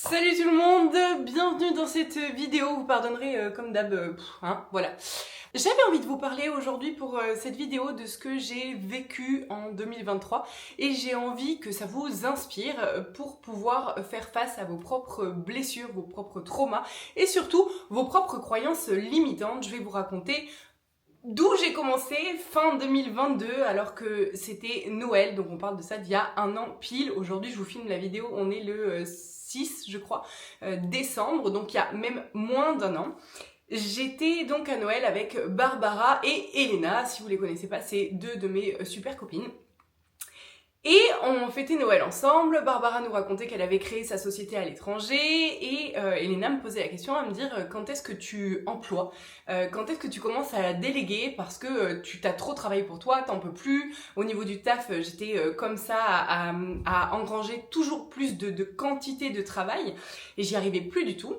Salut tout le monde, bienvenue dans cette vidéo, vous pardonnerez comme d'hab, voilà. J'avais envie de vous parler aujourd'hui pour cette vidéo de ce que j'ai vécu en 2023 et j'ai envie que ça vous inspire pour pouvoir faire face à vos propres blessures, vos propres traumas et surtout vos propres croyances limitantes. Je vais vous raconter d'où j'ai commencé fin 2022 alors que c'était Noël, donc on parle de ça d'il y a un an pile. Aujourd'hui je vous filme la vidéo, on est le 6 je crois décembre, donc il y a même moins d'un an. J'étais donc à Noël avec Barbara et Elena, si vous les connaissez pas, c'est deux de mes super copines. Et on fêtait Noël ensemble, Barbara nous racontait qu'elle avait créé sa société à l'étranger et Elena me posait la question à me dire quand est-ce que tu emploies, quand est-ce que tu commences à déléguer parce que tu t'as trop travaillé pour toi, t'en peux plus. Au niveau du taf, j'étais comme ça à engranger toujours plus de quantité de travail et j'y arrivais plus du tout.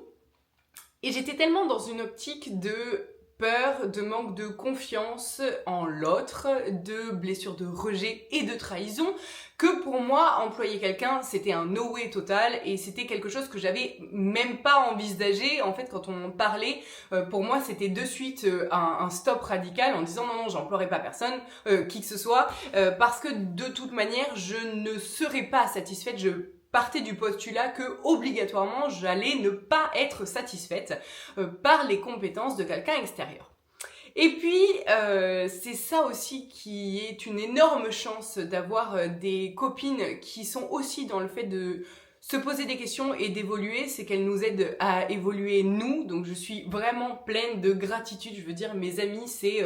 Et j'étais tellement dans une optique de peur, de manque de confiance en l'autre, de blessure de rejet et de trahison, que pour moi, employer quelqu'un, c'était un no way total et c'était quelque chose que j'avais même pas envisagé. En fait, quand on en parlait, pour moi, c'était de suite un stop radical en disant non, j'emploierai pas personne, qui que ce soit, parce que de toute manière, je ne serais pas satisfaite, je partais du postulat que obligatoirement j'allais ne pas être satisfaite par les compétences de quelqu'un extérieur. Et puis c'est ça aussi qui est une énorme chance d'avoir des copines qui sont aussi dans le fait de se poser des questions et d'évoluer, c'est qu'elles nous aident à évoluer nous, donc je suis vraiment pleine de gratitude. Je veux dire, mes amies c'est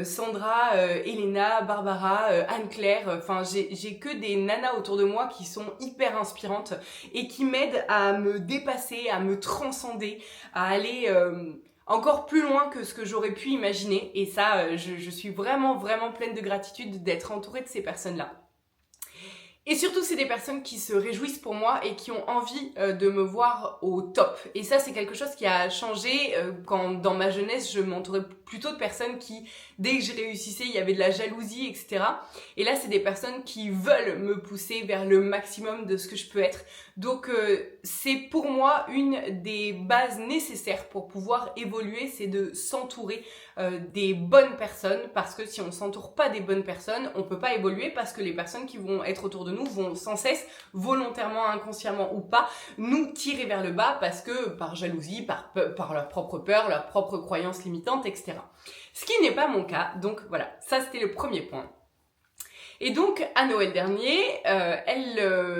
Sandra, Elena, Barbara, Anne-Claire, enfin j'ai que des nanas autour de moi qui sont hyper inspirantes et qui m'aident à me dépasser, à me transcender, à aller encore plus loin que ce que j'aurais pu imaginer. Et ça, je suis vraiment pleine de gratitude d'être entourée de ces personnes-là. Et surtout, c'est des personnes qui se réjouissent pour moi et qui ont envie de me voir au top. Et ça, c'est quelque chose qui a changé quand, dans ma jeunesse, je m'entourais plutôt de personnes qui, dès que je réussissais, il y avait de la jalousie, etc. Et là, c'est des personnes qui veulent me pousser vers le maximum de ce que je peux être. Donc, c'est pour moi une des bases nécessaires pour pouvoir évoluer, c'est de s'entourer des bonnes personnes, parce que si on s'entoure pas des bonnes personnes, on peut pas évoluer, parce que les personnes qui vont être autour de nous vont sans cesse, volontairement, inconsciemment ou pas, nous tirer vers le bas parce que par jalousie, par leur propre peur, leurs propres croyances limitantes, etc. Ce qui n'est pas mon cas, donc voilà, ça c'était le premier point. Et donc, à Noël dernier,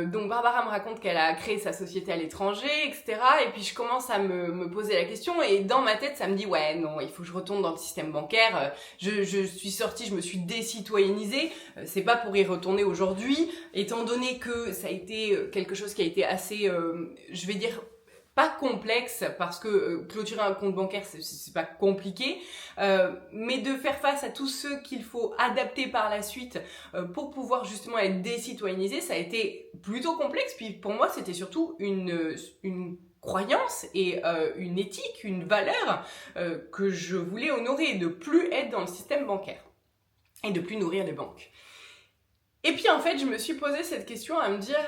donc Barbara me raconte qu'elle a créé sa société à l'étranger, etc. Et puis je commence à me poser la question et dans ma tête, ça me dit ouais, non, il faut que je retourne dans le système bancaire. Je suis sortie, je me suis décitoyennisée. C'est pas pour y retourner aujourd'hui, étant donné que ça a été quelque chose qui a été assez, je vais dire, pas complexe, parce que clôturer un compte bancaire c'est pas compliqué, mais de faire face à tous ceux qu'il faut adapter par la suite pour pouvoir justement être décitoyennisé, ça a été plutôt complexe. Puis pour moi c'était surtout une croyance et une éthique, une valeur que je voulais honorer, de plus être dans le système bancaire et de plus nourrir les banques. Et puis en fait je me suis posé cette question à me dire: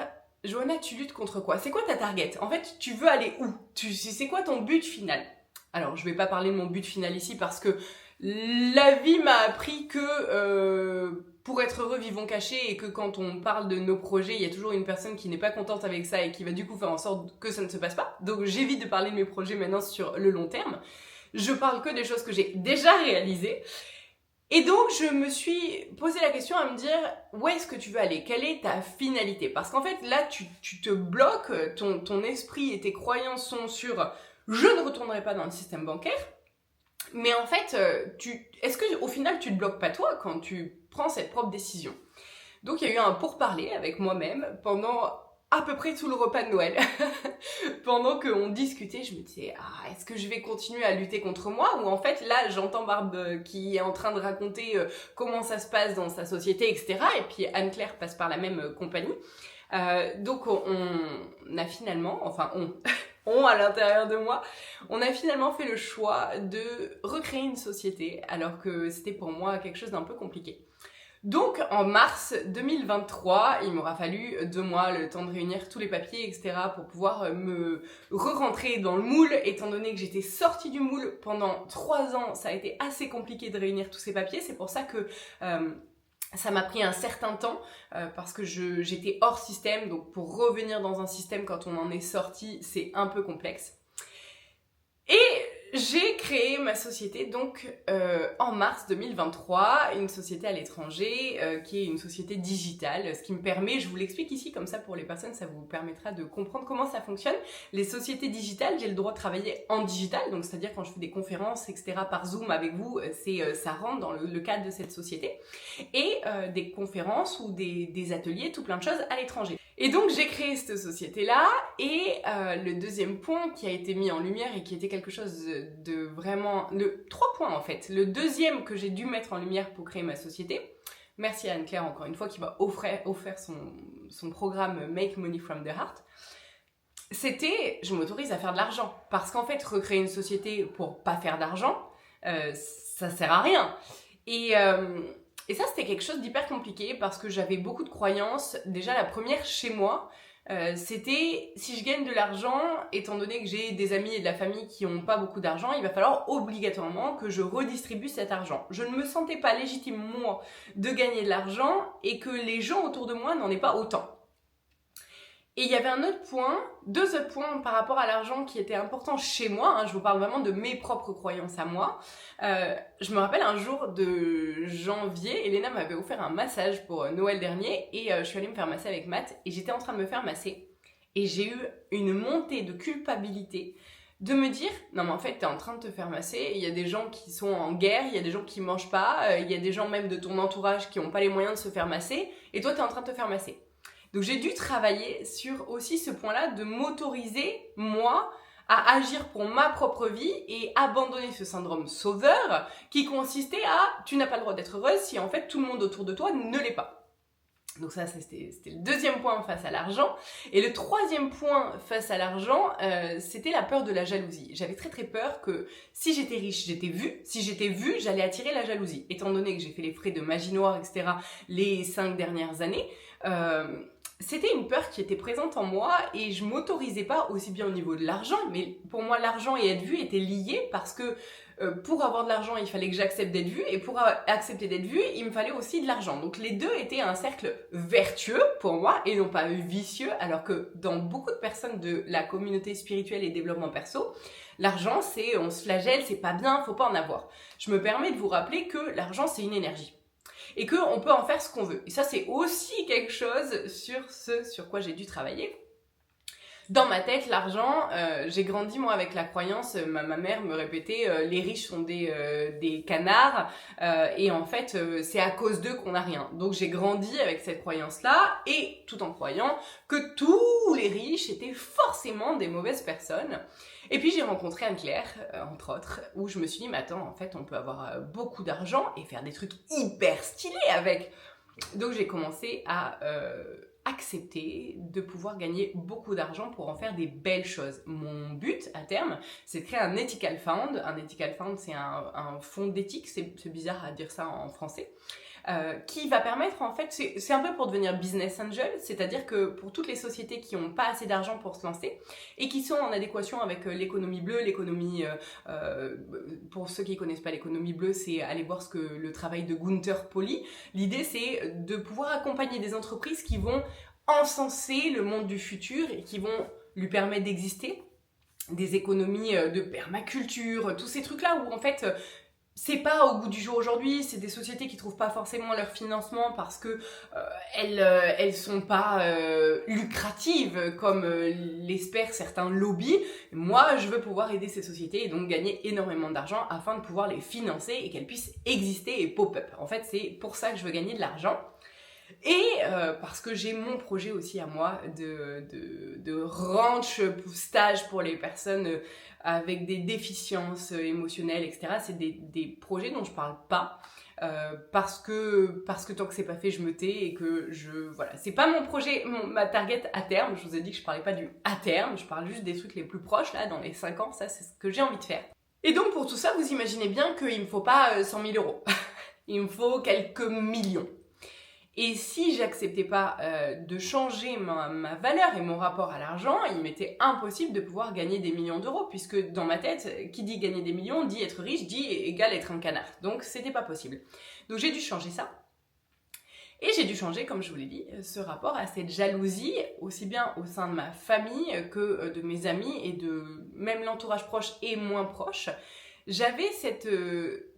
Johanna, tu luttes contre quoi? C'est quoi ta target? En fait, tu veux aller où? C'est quoi ton but final? Alors, je vais pas parler de mon but final ici parce que la vie m'a appris que pour être heureux, vivons cachés, et que quand on parle de nos projets, il y a toujours une personne qui n'est pas contente avec ça et qui va du coup faire en sorte que ça ne se passe pas. Donc, j'évite de parler de mes projets maintenant sur le long terme. Je parle que des choses que j'ai déjà réalisées. Et donc, je me suis posé la question à me dire, où est-ce que tu veux aller? Quelle est ta finalité? Parce qu'en fait, là, tu te bloques, ton esprit et tes croyances sont sur « je ne retournerai pas dans le système bancaire ». Mais en fait, est-ce qu'au final, tu te bloques pas toi quand tu prends cette propre décision? Donc, il y a eu un pourparler avec moi-même pendant à peu près tout le repas de Noël. Pendant qu'on discutait, je me disais est-ce que je vais continuer à lutter contre moi, ou en fait là j'entends Barbe qui est en train de raconter comment ça se passe dans sa société, etc. Et puis Anne-Claire passe par la même compagnie. Donc on a finalement, on à l'intérieur de moi, on a finalement fait le choix de recréer une société alors que c'était pour moi quelque chose d'un peu compliqué. Donc en mars 2023, il m'aura fallu 2 mois, le temps de réunir tous les papiers, etc. pour pouvoir me re-rentrer dans le moule, étant donné que j'étais sortie du moule pendant 3 ans. Ça a été assez compliqué de réunir tous ces papiers, c'est pour ça que ça m'a pris un certain temps parce que j'étais hors système, donc pour revenir dans un système quand on en est sorti, c'est un peu complexe. Et j'ai créé ma société donc en mars 2023, une société à l'étranger qui est une société digitale, ce qui me permet, je vous l'explique ici comme ça pour les personnes, ça vous permettra de comprendre comment ça fonctionne. Les sociétés digitales, j'ai le droit de travailler en digital, donc c'est-à-dire quand je fais des conférences, etc. par Zoom avec vous, ça rentre dans le cadre de cette société, et des conférences ou des ateliers, tout plein de choses à l'étranger. Et donc j'ai créé cette société-là, et le deuxième point qui a été mis en lumière et qui était quelque chose de vraiment... 3 points en fait. Le deuxième que j'ai dû mettre en lumière pour créer ma société, merci à Anne-Claire encore une fois qui m'a offert son programme Make Money from the Heart, c'était je m'autorise à faire de l'argent. Parce qu'en fait, recréer une société pour pas faire d'argent, ça sert à rien. Et ça, c'était quelque chose d'hyper compliqué parce que j'avais beaucoup de croyances. Déjà, la première chez moi, c'était si je gagne de l'argent, étant donné que j'ai des amis et de la famille qui n'ont pas beaucoup d'argent, il va falloir obligatoirement que je redistribue cet argent. Je ne me sentais pas légitime, moi, de gagner de l'argent et que les gens autour de moi n'en aient pas autant. Et il y avait deux autres points par rapport à l'argent qui étaient importants chez moi, hein, je vous parle vraiment de mes propres croyances à moi. Je me rappelle un jour de janvier, Elena m'avait offert un massage pour Noël dernier et je suis allée me faire masser avec Matt et j'étais en train de me faire masser et j'ai eu une montée de culpabilité de me dire non mais en fait t'es en train de te faire masser, il y a des gens qui sont en guerre, il y a des gens qui mangent pas, il y a des gens même de ton entourage qui n'ont pas les moyens de se faire masser et toi t'es en train de te faire masser. Donc j'ai dû travailler sur aussi ce point-là de m'autoriser, moi, à agir pour ma propre vie et abandonner ce syndrome sauveur qui consistait à « tu n'as pas le droit d'être heureuse si en fait tout le monde autour de toi ne l'est pas ». Donc ça, c'était le deuxième point face à l'argent. Et le troisième point face à l'argent, c'était la peur de la jalousie. J'avais très très peur que si j'étais riche, j'étais vue. Si j'étais vue, j'allais attirer la jalousie. Étant donné que j'ai fait les frais de magie noire, etc. les 5 dernières années, c'était une peur qui était présente en moi et je m'autorisais pas aussi bien au niveau de l'argent, mais pour moi l'argent et être vue étaient liés parce que pour avoir de l'argent il fallait que j'accepte d'être vue et pour accepter d'être vue il me fallait aussi de l'argent. Donc les deux étaient un cercle vertueux pour moi et non pas vicieux, alors que dans beaucoup de personnes de la communauté spirituelle et développement perso, l'argent c'est on se flagelle, c'est pas bien, faut pas en avoir. Je me permets de vous rappeler que l'argent c'est une énergie. Et qu'on peut en faire ce qu'on veut. Et ça, c'est aussi quelque chose sur quoi j'ai dû travailler. Dans ma tête, l'argent, j'ai grandi moi avec la croyance, ma mère me répétait les riches sont des canards et en fait c'est à cause d'eux qu'on n'a rien. Donc j'ai grandi avec cette croyance-là et tout en croyant que tous les riches étaient forcément des mauvaises personnes. Et puis j'ai rencontré Anne-Claire, entre autres, où je me suis dit, mais attends, en fait, on peut avoir beaucoup d'argent et faire des trucs hyper stylés avec. Donc j'ai commencé à accepter de pouvoir gagner beaucoup d'argent pour en faire des belles choses. Mon but, à terme, c'est de créer un ethical fund. Un ethical fund, c'est un fonds d'éthique, c'est bizarre à dire ça en français. Qui va permettre en fait, c'est un peu pour devenir business angel, c'est-à-dire que pour toutes les sociétés qui n'ont pas assez d'argent pour se lancer et qui sont en adéquation avec l'économie bleue, l'économie, pour ceux qui ne connaissent pas l'économie bleue, c'est aller voir le travail de Gunther Pauli. L'idée c'est de pouvoir accompagner des entreprises qui vont encenser le monde du futur et qui vont lui permettre d'exister, des économies de permaculture, tous ces trucs-là où en fait c'est pas au goût du jour aujourd'hui, c'est des sociétés qui trouvent pas forcément leur financement parce que elles sont pas lucratives comme l'espèrent certains lobbies. Moi, je veux pouvoir aider ces sociétés et donc gagner énormément d'argent afin de pouvoir les financer et qu'elles puissent exister et pop-up. En fait, c'est pour ça que je veux gagner de l'argent. Et parce que j'ai mon projet aussi à moi de ranch stage pour les personnes avec des déficiences émotionnelles, etc. C'est des projets dont je parle pas parce que tant que c'est pas fait, je me tais et que voilà, c'est pas mon projet, ma target à terme. Je vous ai dit que je parlais pas du à terme, je parle juste des trucs les plus proches là, dans les 5 ans, ça c'est ce que j'ai envie de faire. Et donc pour tout ça, vous imaginez bien qu'il me faut pas 100 000 euros, il me faut quelques millions. Et si j'acceptais pas de changer ma valeur et mon rapport à l'argent, il m'était impossible de pouvoir gagner des millions d'euros, puisque dans ma tête, qui dit gagner des millions, dit être riche, dit égal être un canard. Donc c'était pas possible. Donc j'ai dû changer ça. Et j'ai dû changer, comme je vous l'ai dit, ce rapport à cette jalousie, aussi bien au sein de ma famille que de mes amis et de même l'entourage proche et moins proche. J'avais cette...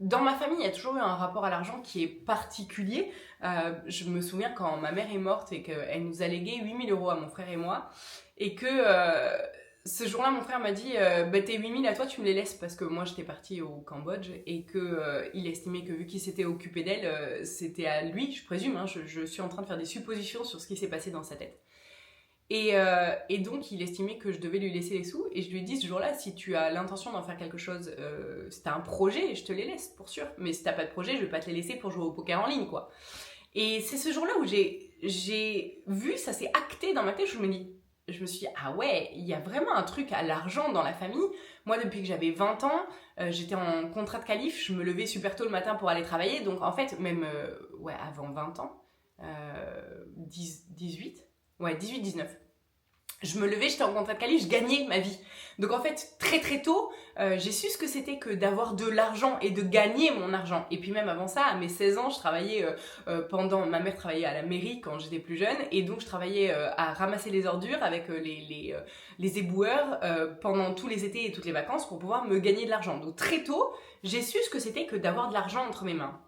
Dans ma famille, il y a toujours eu un rapport à l'argent qui est particulier. Je me souviens quand ma mère est morte et qu'elle nous a légué 8 000 € à mon frère et moi, et que ce jour-là, mon frère m'a dit bah, tes 8 000 à toi, tu me les laisses, parce que moi, j'étais partie au Cambodge, et qu'il estimait que vu qu'il s'était occupé d'elle, c'était à lui, je présume, hein, je suis en train de faire des suppositions sur ce qui s'est passé dans sa tête. Et donc, il estimait que je devais lui laisser les sous. Et je lui ai dit ce jour-là, si tu as l'intention d'en faire quelque chose, si t'as un projet, je te les laisse, pour sûr. Mais si t'as pas de projet, je vais pas te les laisser pour jouer au poker en ligne, quoi. Et c'est ce jour-là où j'ai vu, ça s'est acté dans ma tête, je me suis dit, ah ouais, il y a vraiment un truc à l'argent dans la famille. Moi, depuis que j'avais 20 ans, j'étais en contrat de qualif, je me levais super tôt le matin pour aller travailler. Donc, en fait, même avant 20 ans, 18, 19. Je me levais, j'étais en contrat de qualif, je gagnais ma vie. Donc en fait, très très tôt, j'ai su ce que c'était que d'avoir de l'argent et de gagner mon argent. Et puis même avant ça, à mes 16 ans, je travaillais ma mère travaillait à la mairie quand j'étais plus jeune, et donc je travaillais à ramasser les ordures avec les éboueurs pendant tous les étés et toutes les vacances pour pouvoir me gagner de l'argent. Donc très tôt, j'ai su ce que c'était que d'avoir de l'argent entre mes mains.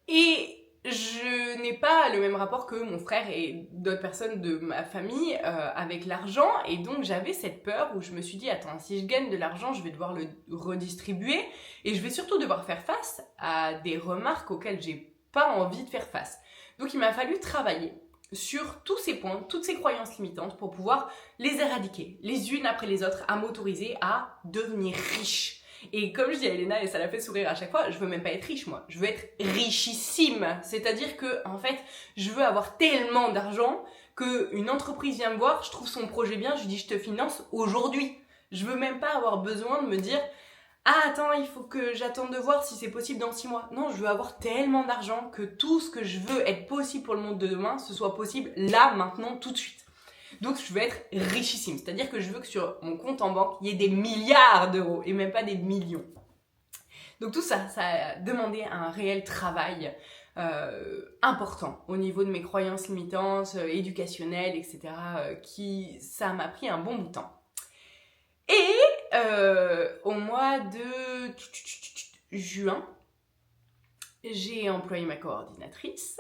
Et je n'ai pas le même rapport que mon frère et d'autres personnes de ma famille avec l'argent, et donc j'avais cette peur où je me suis dit attends, si je gagne de l'argent, je vais devoir le redistribuer et je vais surtout devoir faire face à des remarques auxquelles j'ai pas envie de faire face. Donc il m'a fallu travailler sur tous ces points, toutes ces croyances limitantes pour pouvoir les éradiquer, les unes après les autres, à m'autoriser à devenir riche. Et comme je dis à Elena, et ça la fait sourire à chaque fois, je veux même pas être riche moi, je veux être richissime. C'est-à-dire que, en fait, je veux avoir tellement d'argent qu'une entreprise vient me voir, je trouve son projet bien, je lui dis je te finance aujourd'hui. Je veux même pas avoir besoin de me dire ah attends, il faut que j'attende de voir si c'est possible dans 6 mois. Non, je veux avoir tellement d'argent que tout ce que je veux être possible pour le monde de demain, ce soit possible là, maintenant, tout de suite. Donc je veux être richissime, c'est-à-dire que je veux que sur mon compte en banque, il y ait des milliards d'euros et même pas des millions. Donc tout ça, ça a demandé un réel travail important au niveau de mes croyances limitantes, éducationnelles, etc. Ça m'a pris un bon bout de temps. Et au mois de juin, j'ai employé ma coordinatrice,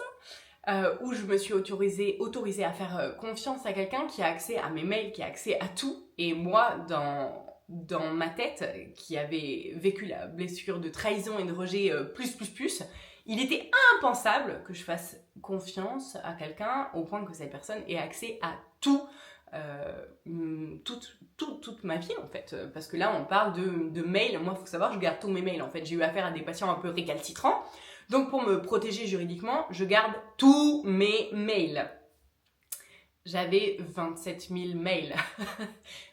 où je me suis autorisée à faire confiance à quelqu'un qui a accès à mes mails, qui a accès à tout. Et moi, dans ma tête, qui avait vécu la blessure de trahison et de rejet plus, il était impensable que je fasse confiance à quelqu'un au point que cette personne ait accès à tout, toute ma vie en fait. Parce que là, on parle de mails. Moi, il faut savoir, je garde tous mes mails en fait. J'ai eu affaire à des patients un peu récalcitrants. Donc pour me protéger juridiquement, je garde tous mes mails. J'avais 27 000 mails.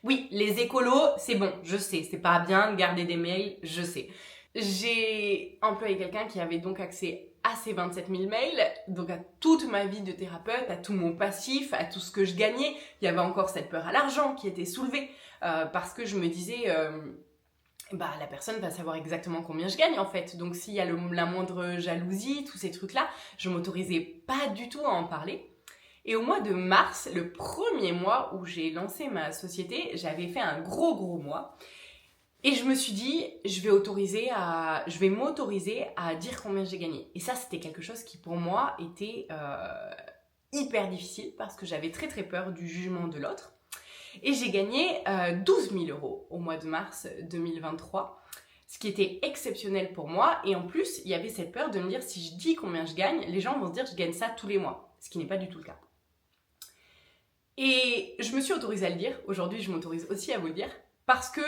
Oui, les écolos, c'est bon, je sais, c'est pas bien de garder des mails, je sais. J'ai employé quelqu'un qui avait donc accès à ces 27 000 mails, donc à toute ma vie de thérapeute, à tout mon passif, à tout ce que je gagnais. Il y avait encore cette peur à l'argent qui était soulevée, parce que je me disais... la personne va savoir exactement combien je gagne en fait. Donc s'il y a la moindre jalousie, tous ces trucs-là, je m'autorisais pas du tout à en parler. Et au mois de mars, le premier mois où j'ai lancé ma société, j'avais fait un gros mois. Et je me suis dit, je vais m'autoriser à dire combien j'ai gagné. Et ça, c'était quelque chose qui pour moi était hyper difficile parce que j'avais très peur du jugement de l'autre. Et j'ai gagné 12 000 € au mois de mars 2023, ce qui était exceptionnel pour moi. Et en plus, il y avait cette peur de me dire, si je dis combien je gagne, les gens vont se dire que je gagne ça tous les mois, ce qui n'est pas du tout le cas. Et je me suis autorisée à le dire, aujourd'hui je m'autorise aussi à vous le dire, parce que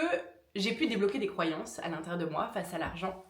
j'ai pu débloquer des croyances à l'intérieur de moi face à l'argent.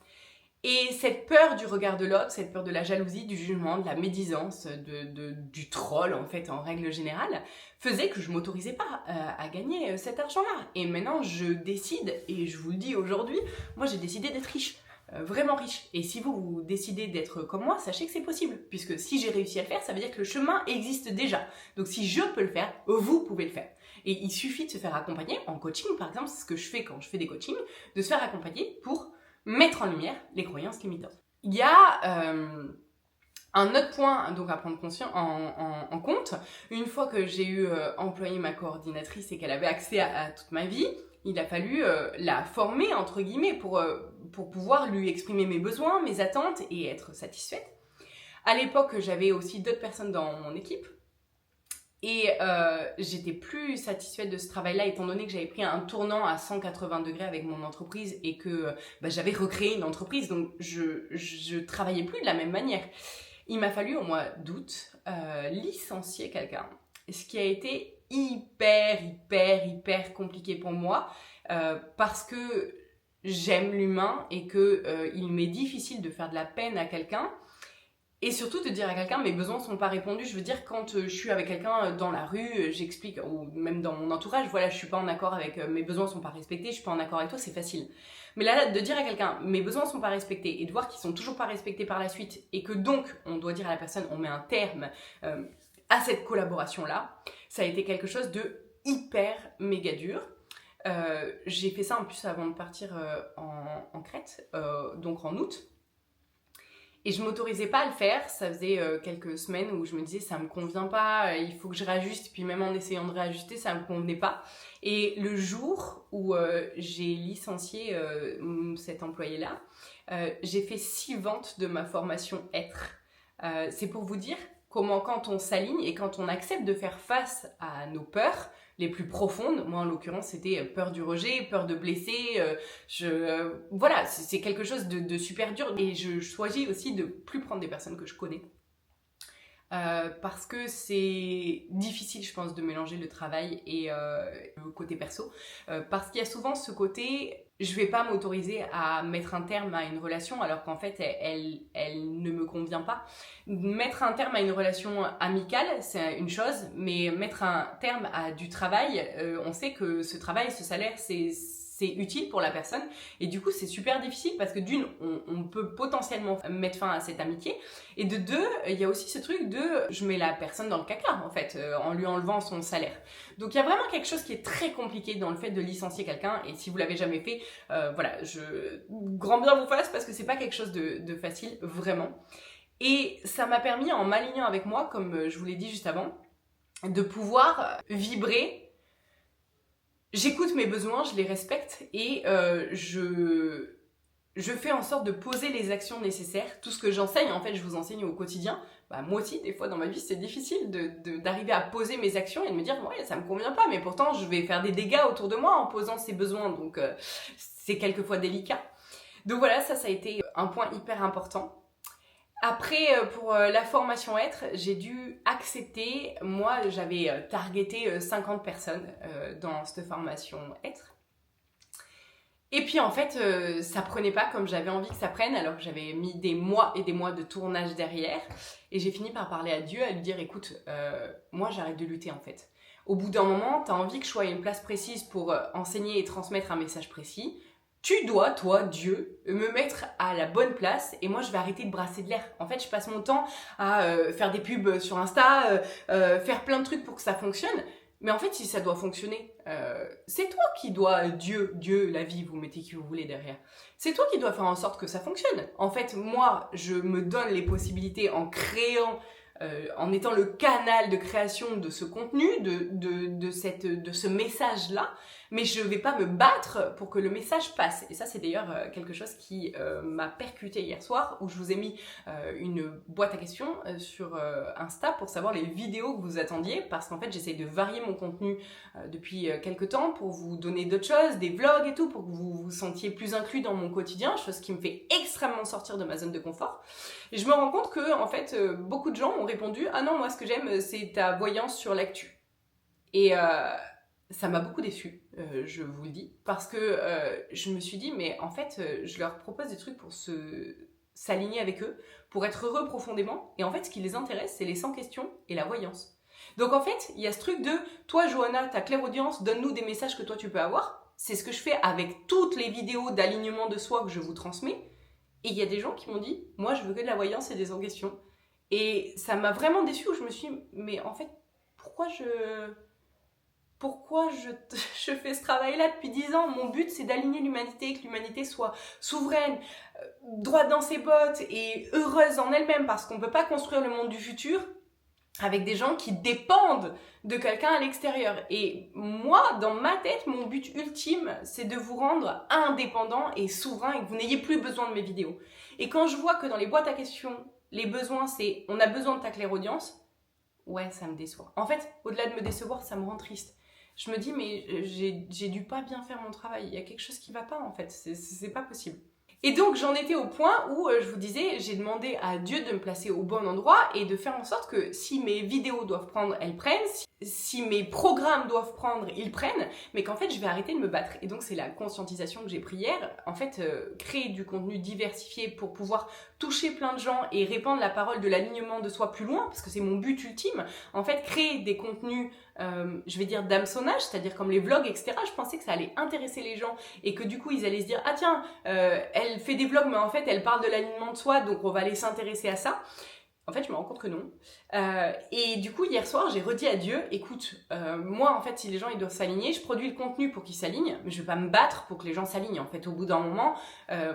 Et cette peur du regard de l'autre, cette peur de la jalousie, du jugement, de la médisance, du troll en fait en règle générale, faisait que je m'autorisais pas à gagner cet argent-là. Et maintenant je décide, et je vous le dis aujourd'hui, moi j'ai décidé d'être riche. vraiment riche. Et si vous décidez d'être comme moi, sachez que c'est possible. Puisque si j'ai réussi à le faire, ça veut dire que le chemin existe déjà. Donc si je peux le faire, vous pouvez le faire. Et il suffit de se faire accompagner, en coaching par exemple, c'est ce que je fais quand je fais des coachings, de se faire accompagner pour mettre en lumière les croyances limitantes. Il y a un autre point donc à prendre en compte, une fois que j'ai eu employé ma coordinatrice et qu'elle avait accès à toute ma vie, il a fallu la former, entre guillemets, pour pouvoir lui exprimer mes besoins, mes attentes et être satisfaite. À l'époque, j'avais aussi d'autres personnes dans mon équipe. Et j'étais plus satisfaite de ce travail-là, étant donné que j'avais pris un tournant à 180 degrés avec mon entreprise et que j'avais recréé une entreprise, donc je travaillais plus de la même manière. Il m'a fallu au mois d'août licencier quelqu'un, ce qui a été hyper compliqué pour moi parce que j'aime l'humain et que il m'est difficile de faire de la peine à quelqu'un. Et surtout de dire à quelqu'un mes besoins sont pas répondus. Je veux dire, quand je suis avec quelqu'un dans la rue, j'explique, ou même dans mon entourage, voilà, je suis pas en accord avec mes besoins sont pas respectés, je suis pas en accord avec toi, c'est facile. Mais là, de dire à quelqu'un mes besoins sont pas respectés et de voir qu'ils sont toujours pas respectés par la suite et que donc on doit dire à la personne on met un terme à cette collaboration-là, ça a été quelque chose de hyper méga dur. J'ai fait ça en plus avant de partir en Crète, donc en août. Et je m'autorisais pas à le faire, ça faisait quelques semaines où je me disais ça me convient pas, il faut que je réajuste, puis même en essayant de réajuster, ça me convenait pas. Et le jour où j'ai licencié cet employé-là, j'ai fait 6 ventes de ma formation Être. C'est pour vous dire comment quand on s'aligne et quand on accepte de faire face à nos peurs, les plus profondes, moi en l'occurrence c'était peur du rejet, peur de blesser, voilà, c'est quelque chose de super dur et je choisis aussi de plus prendre des personnes que je connais. Parce que c'est difficile, je pense, de mélanger le travail et le côté perso. Parce qu'il y a souvent ce côté, je vais pas m'autoriser à mettre un terme à une relation alors qu'en fait, elle ne me convient pas. Mettre un terme à une relation amicale, c'est une chose, mais mettre un terme à du travail, on sait que ce travail, ce salaire, c'est utile pour la personne et du coup c'est super difficile parce que d'une on peut potentiellement mettre fin à cette amitié et de deux il y a aussi ce truc de je mets la personne dans le caca en fait en lui enlevant son salaire. Donc il y a vraiment quelque chose qui est très compliqué dans le fait de licencier quelqu'un et si vous l'avez jamais fait voilà, grand bien vous fasse parce que c'est pas quelque chose de facile vraiment. Et ça m'a permis en m'alignant avec moi comme je vous l'ai dit juste avant de pouvoir vibrer. J'écoute mes besoins, je les respecte et je fais en sorte de poser les actions nécessaires. Tout ce que j'enseigne, en fait, je vous enseigne au quotidien. Moi aussi, des fois dans ma vie, c'est difficile d'arriver à poser mes actions et de me dire ouais, ça me convient pas, mais pourtant je vais faire des dégâts autour de moi en posant ces besoins. Donc c'est quelquefois délicat. Donc voilà, ça a été un point hyper important. Après, pour la formation Être, j'ai dû accepter, moi j'avais targeté 50 personnes dans cette formation Être. Et puis en fait, ça prenait pas comme j'avais envie que ça prenne, alors que j'avais mis des mois et des mois de tournage derrière. Et j'ai fini par parler à Dieu, à lui dire écoute, moi j'arrête de lutter en fait. Au bout d'un moment, t'as envie que je sois à une place précise pour enseigner et transmettre un message précis. Tu dois, toi, Dieu, me mettre à la bonne place et moi je vais arrêter de brasser de l'air. En fait, je passe mon temps à faire des pubs sur Insta, faire plein de trucs pour que ça fonctionne. Mais en fait, si ça doit fonctionner, c'est toi qui dois, Dieu, la vie, vous mettez qui vous voulez derrière. C'est toi qui dois faire en sorte que ça fonctionne. En fait, moi, je me donne les possibilités en créant, en étant le canal de création de ce contenu, de ce message-là, mais je vais pas me battre pour que le message passe. Et ça, c'est d'ailleurs quelque chose qui m'a percuté hier soir, où je vous ai mis une boîte à questions sur Insta pour savoir les vidéos que vous attendiez, parce qu'en fait, j'essaye de varier mon contenu depuis quelques temps pour vous donner d'autres choses, des vlogs et tout, pour que vous vous sentiez plus inclus dans mon quotidien, chose qui me fait extrêmement sortir de ma zone de confort. Et je me rends compte que, en fait, beaucoup de gens ont répondu « Ah non, moi, ce que j'aime, c'est ta voyance sur l'actu. » Et ça m'a beaucoup déçue, je vous le dis, parce que je me suis dit, mais en fait, je leur propose des trucs pour s'aligner avec eux, pour être heureux profondément, et en fait, ce qui les intéresse, c'est les 100 questions et la voyance. Donc en fait, il y a ce truc de, toi, Johanna, ta clairaudience, donne-nous des messages que toi, tu peux avoir. C'est ce que je fais avec toutes les vidéos d'alignement de soi que je vous transmets. Et il y a des gens qui m'ont dit, moi je veux que de la voyance et des suggestions. Et ça m'a vraiment déçue où je me suis dit, mais en fait, pourquoi je fais ce travail-là depuis 10 ans? Mon but, c'est d'aligner l'humanité, que l'humanité soit souveraine, droite dans ses bottes et heureuse en elle-même, parce qu'on ne peut pas construire le monde du futur avec des gens qui dépendent de quelqu'un à l'extérieur. Et moi, dans ma tête, mon but ultime, c'est de vous rendre indépendant et souverain et que vous n'ayez plus besoin de mes vidéos. Et quand je vois que dans les boîtes à questions, les besoins, c'est on a besoin de ta claire audience, ouais, ça me déçoit. En fait, au-delà de me décevoir, ça me rend triste. Je me dis, mais j'ai dû pas bien faire mon travail. Il y a quelque chose qui va pas, en fait. C'est pas possible. Et donc, j'en étais au point où, je vous disais, j'ai demandé à Dieu de me placer au bon endroit et de faire en sorte que si mes vidéos doivent prendre, elles prennent. Si mes programmes doivent prendre, ils prennent. Mais qu'en fait, je vais arrêter de me battre. Et donc, c'est la conscientisation que j'ai pris hier. En fait, créer du contenu diversifié pour pouvoir toucher plein de gens et répandre la parole de l'alignement de soi plus loin, parce que c'est mon but ultime. En fait, créer des contenus, je vais dire d'hameçonnage, c'est-à-dire comme les vlogs, etc. Je pensais que ça allait intéresser les gens et que du coup, ils allaient se dire « Ah tiens, elle fait des vlogs, mais en fait, elle parle de l'alignement de soi, donc on va aller s'intéresser à ça. » En fait, je me rends compte que non. Et du coup, hier soir, j'ai redit à Dieu, écoute, moi, en fait, si les gens ils doivent s'aligner, je produis le contenu pour qu'ils s'alignent, mais je vais pas me battre pour que les gens s'alignent. En fait, au bout d'un moment,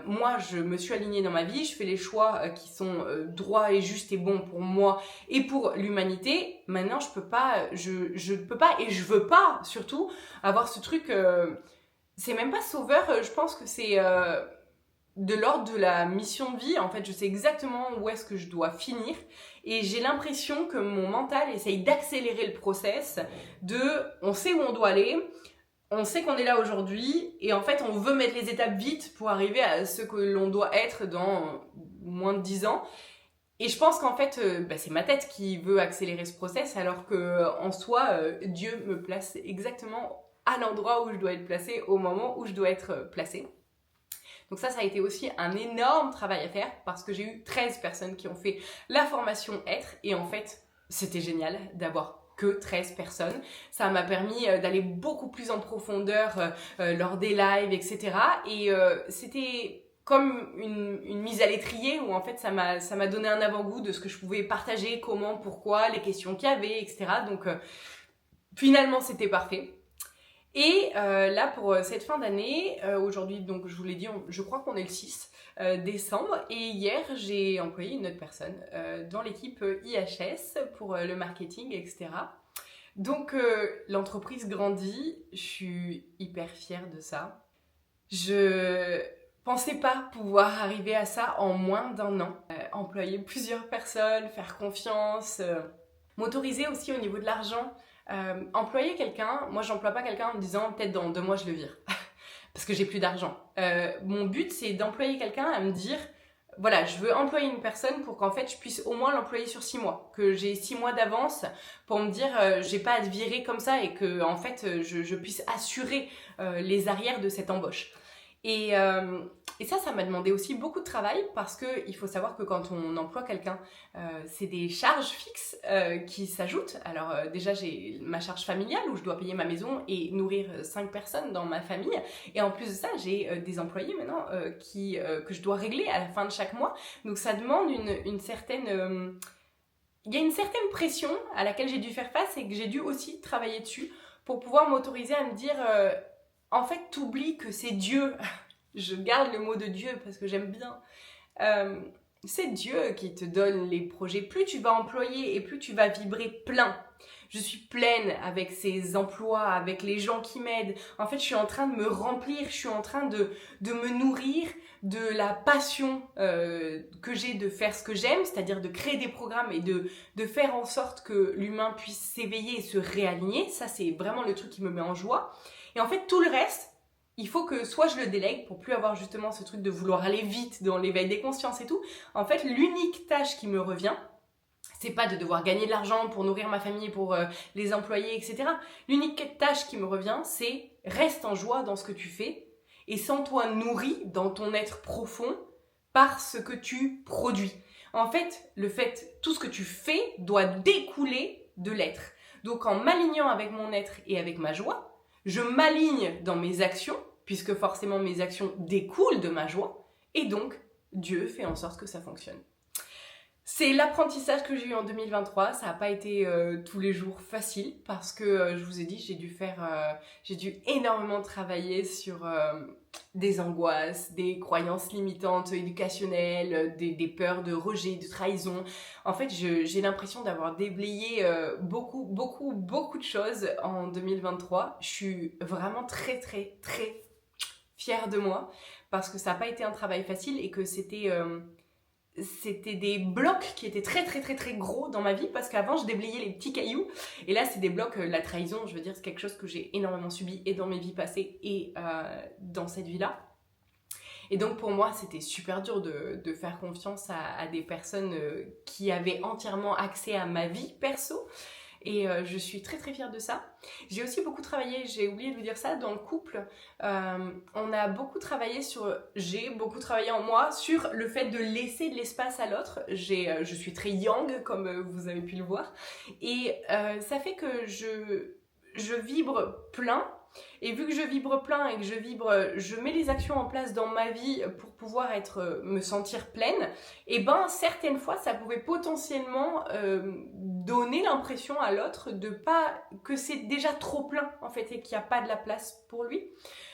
moi, je me suis alignée dans ma vie, je fais les choix qui sont droits et justes et bons pour moi et pour l'humanité. Maintenant, je peux pas et je veux pas, surtout, avoir ce truc... c'est même pas sauveur, je pense que c'est... de l'ordre de la mission de vie. En fait, je sais exactement où est-ce que je dois finir et j'ai l'impression que mon mental essaye d'accélérer le process on sait où on doit aller, on sait qu'on est là aujourd'hui et en fait on veut mettre les étapes vite pour arriver à ce que l'on doit être dans moins de 10 ans. Et je pense qu'en fait, c'est ma tête qui veut accélérer ce process alors qu'en soi, Dieu me place exactement à l'endroit où je dois être placée au moment où je dois être placée. Donc ça a été aussi un énorme travail à faire parce que j'ai eu 13 personnes qui ont fait la formation Être et en fait, c'était génial d'avoir que 13 personnes. Ça m'a permis d'aller beaucoup plus en profondeur lors des lives, etc. Et c'était comme une mise à l'étrier où en fait ça m'a donné un avant-goût de ce que je pouvais partager, comment, pourquoi, les questions qu'il y avait, etc. Donc finalement, c'était parfait. Et là, pour cette fin d'année, aujourd'hui, donc je vous l'ai dit, je crois qu'on est le 6 décembre. Et hier, j'ai employé une autre personne dans l'équipe IHS pour le marketing, etc. Donc, l'entreprise grandit. Je suis hyper fière de ça. Je pensais pas pouvoir arriver à ça en moins d'1 an. Employer plusieurs personnes, faire confiance, m'autoriser aussi au niveau de l'argent. Employer quelqu'un, moi j'emploie pas quelqu'un en me disant peut-être dans 2 mois je le vire parce que j'ai plus d'argent. Mon but c'est d'employer quelqu'un à me dire voilà, je veux employer une personne pour qu'en fait je puisse au moins l'employer sur 6 mois, que j'ai 6 mois d'avance pour me dire j'ai pas à te virer comme ça et que en fait je puisse assurer les arrières de cette embauche. Et ça m'a demandé aussi beaucoup de travail parce qu'il faut savoir que quand on emploie quelqu'un, c'est des charges fixes qui s'ajoutent. Alors déjà, j'ai ma charge familiale où je dois payer ma maison et nourrir 5 personnes dans ma famille. Et en plus de ça, j'ai des employés maintenant que je dois régler à la fin de chaque mois. Donc ça demande une certaine... il y a une certaine pression à laquelle j'ai dû faire face et que j'ai dû aussi travailler dessus pour pouvoir m'autoriser à me dire... en fait, t'oublies que c'est Dieu. Je garde le mot de Dieu parce que j'aime bien. C'est Dieu qui te donne les projets. Plus tu vas employer et plus tu vas vibrer plein. Je suis pleine avec ces emplois, avec les gens qui m'aident. En fait, je suis en train de me remplir, je suis en train de me nourrir de la passion que j'ai de faire ce que j'aime, c'est-à-dire de créer des programmes et de faire en sorte que l'humain puisse s'éveiller et se réaligner. Ça, c'est vraiment le truc qui me met en joie. Et en fait, tout le reste, il faut que soit je le délègue pour plus avoir justement ce truc de vouloir aller vite dans l'éveil des consciences et tout. En fait, l'unique tâche qui me revient, c'est pas de devoir gagner de l'argent pour nourrir ma famille, pour les employés, etc. L'unique tâche qui me revient, c'est reste en joie dans ce que tu fais et sens-toi nourri dans ton être profond par ce que tu produis. En fait, tout ce que tu fais doit découler de l'être. Donc en m'alignant avec mon être et avec ma joie, je m'aligne dans mes actions, puisque forcément mes actions découlent de ma joie, et donc Dieu fait en sorte que ça fonctionne. C'est l'apprentissage que j'ai eu en 2023, ça n'a pas été tous les jours facile parce que je vous ai dit, j'ai dû énormément travailler sur des angoisses, des croyances limitantes éducationnelles, des peurs de rejet, de trahison. En fait, j'ai l'impression d'avoir déblayé beaucoup de choses en 2023. Je suis vraiment très fière de moi parce que ça n'a pas été un travail facile et que c'était des blocs qui étaient très gros dans ma vie parce qu'avant je déblayais les petits cailloux et là c'est des blocs, la trahison, je veux dire, c'est quelque chose que j'ai énormément subi et dans mes vies passées et dans cette vie-là. Et donc pour moi c'était super dur de faire confiance à des personnes qui avaient entièrement accès à ma vie perso. Et je suis très fière de ça. J'ai aussi beaucoup travaillé, j'ai oublié de vous dire ça, dans le couple. On a beaucoup travaillé j'ai beaucoup travaillé en moi sur le fait de laisser de l'espace à l'autre. Je suis très yang, comme vous avez pu le voir. Et ça fait que je vibre plein. Et vu que je vibre plein et que je mets les actions en place dans ma vie pour pouvoir me sentir pleine, et ben certaines fois ça pouvait potentiellement donner l'impression à l'autre que c'est déjà trop plein en fait et qu'il n'y a pas de la place pour lui.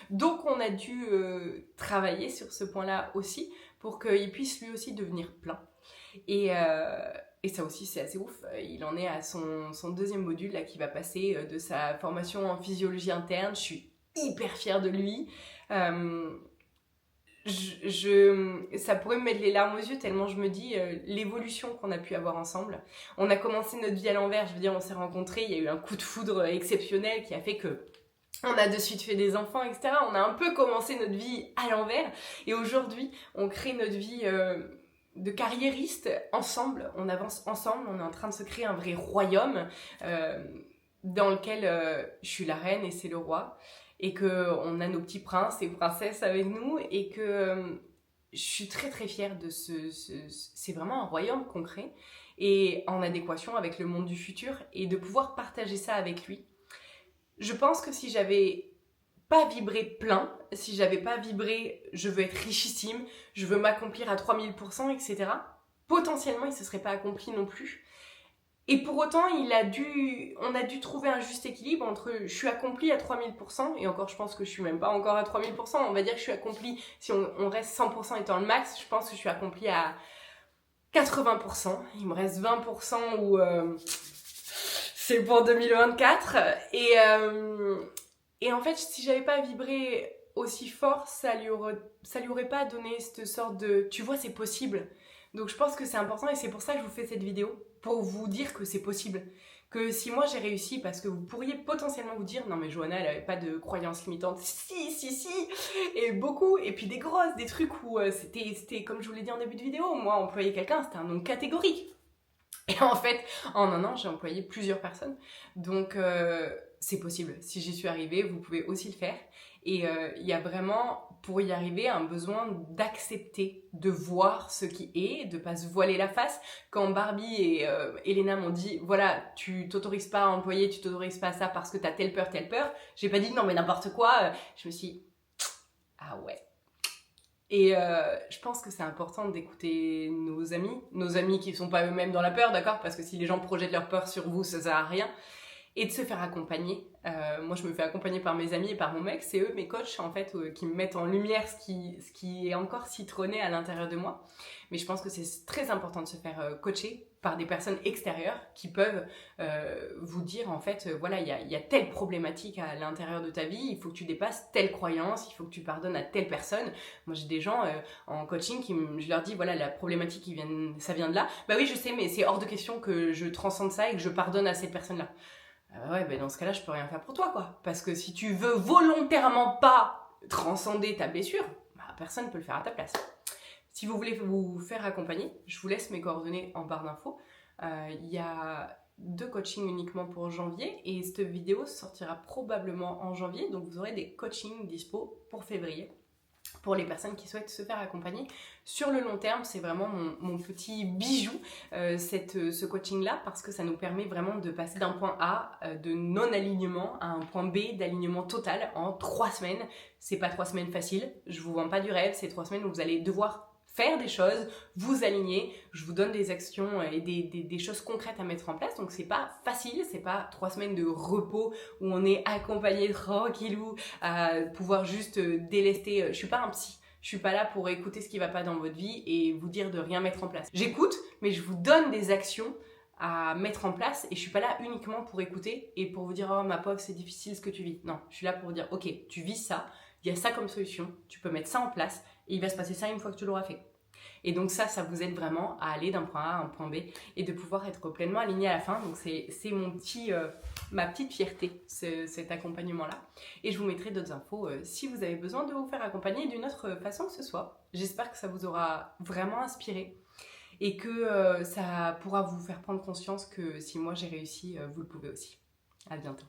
Donc on a dû travailler sur ce point-là aussi pour qu'il puisse lui aussi devenir plein. Et ça aussi, c'est assez ouf. Il en est à son deuxième module là, qui va passer de sa formation en physiologie interne. Je suis hyper fière de lui. Ça pourrait me mettre les larmes aux yeux tellement je me dis l'évolution qu'on a pu avoir ensemble. On a commencé notre vie à l'envers. Je veux dire, on s'est rencontrés. Il y a eu un coup de foudre exceptionnel qui a fait que on a de suite fait des enfants, etc. On a un peu commencé notre vie à l'envers. Et aujourd'hui, on crée notre vie... de carriéristes ensemble, on avance ensemble, on est en train de se créer un vrai royaume dans lequel je suis la reine et c'est le roi et qu'on a nos petits princes et princesses avec nous et que je suis très fière de c'est vraiment un royaume qu'on crée et en adéquation avec le monde du futur et de pouvoir partager ça avec lui. Je pense que si j'avais pas vibré plein, si j'avais pas vibré je veux être richissime, je veux m'accomplir à 3000%, etc., potentiellement il se serait pas accompli non plus. Et pour autant on a dû trouver un juste équilibre entre je suis accomplie à 3000%, et encore je pense que je suis même pas encore à 3000%, on va dire que je suis accomplie, si on reste 100% étant le max, je pense que je suis accomplie à 80%, il me reste 20% où c'est pour 2024, et en fait, si j'avais pas vibré aussi fort, ça lui aurait pas donné cette sorte de... Tu vois, c'est possible. Donc je pense que c'est important et c'est pour ça que je vous fais cette vidéo, pour vous dire que c'est possible. Que si moi j'ai réussi, parce que vous pourriez potentiellement vous dire « Non mais Johanna, elle avait pas de croyances limitantes. » Si, et beaucoup. Et puis des grosses, des trucs où c'était, comme je vous l'ai dit en début de vidéo, moi employer quelqu'un, c'était un nom catégorique. Et en fait, en un an, j'ai employé plusieurs personnes. Donc, c'est possible. Si j'y suis arrivée, vous pouvez aussi le faire. Et il y a vraiment, pour y arriver, un besoin d'accepter, de voir ce qui est, de pas se voiler la face. Quand Barbie et Elena m'ont dit, voilà, tu t'autorises pas à employer, tu t'autorises pas à ça parce que t'as telle peur, j'ai pas dit non mais n'importe quoi. Je me suis dit, ah ouais. Et je pense que c'est important d'écouter nos amis qui sont pas eux-mêmes dans la peur, d'accord? Parce que si les gens projettent leur peur sur vous, ça sert à rien. Et de se faire accompagner. Moi, je me fais accompagner par mes amis et par mon mec. C'est eux, mes coachs, en fait, qui me mettent en lumière ce qui est encore citronné à l'intérieur de moi. Mais je pense que c'est très important de se faire coacher par des personnes extérieures qui peuvent vous dire, en fait, voilà, il y a telle problématique à l'intérieur de ta vie, il faut que tu dépasses telle croyance, il faut que tu pardonnes à telle personne. Moi, j'ai des gens en coaching je leur dis, voilà, la problématique, ça vient de là. Bah oui, je sais, mais c'est hors de question que je transcende ça et que je pardonne à cette personne-là. Ouais, ben dans ce cas-là, je peux rien faire pour toi, quoi. Parce que si tu veux volontairement pas transcender ta blessure, bah, personne ne peut le faire à ta place. Si vous voulez vous faire accompagner, je vous laisse mes coordonnées en barre d'infos. Il y a 2 coachings uniquement pour janvier et cette vidéo sortira probablement en janvier. Donc vous aurez des coachings dispo pour février. Pour les personnes qui souhaitent se faire accompagner sur le long terme, c'est vraiment mon petit bijou, ce coaching-là, parce que ça nous permet vraiment de passer d'un point A de non-alignement à un point B d'alignement total en 3 semaines. C'est pas 3 semaines faciles, je vous vends pas du rêve, c'est 3 semaines où vous allez devoir faire des choses, vous aligner, je vous donne des actions et des choses concrètes à mettre en place. Donc c'est pas facile, c'est pas 3 semaines de repos où on est accompagné tranquillou à pouvoir juste délester. Je suis pas un psy. Je suis pas là pour écouter ce qui va pas dans votre vie et vous dire de rien mettre en place. J'écoute, mais je vous donne des actions à mettre en place et je suis pas là uniquement pour écouter et pour vous dire oh ma pauvre c'est difficile ce que tu vis. Non, je suis là pour vous dire ok tu vis ça, il y a ça comme solution, tu peux mettre ça en place et il va se passer ça une fois que tu l'auras fait. Et donc ça vous aide vraiment à aller d'un point A à un point B et de pouvoir être pleinement aligné à la fin. Donc c'est ma petite fierté, cet accompagnement-là. Et je vous mettrai d'autres infos si vous avez besoin de vous faire accompagner d'une autre façon que ce soit. J'espère que ça vous aura vraiment inspiré et que ça pourra vous faire prendre conscience que si moi j'ai réussi, vous le pouvez aussi. À bientôt.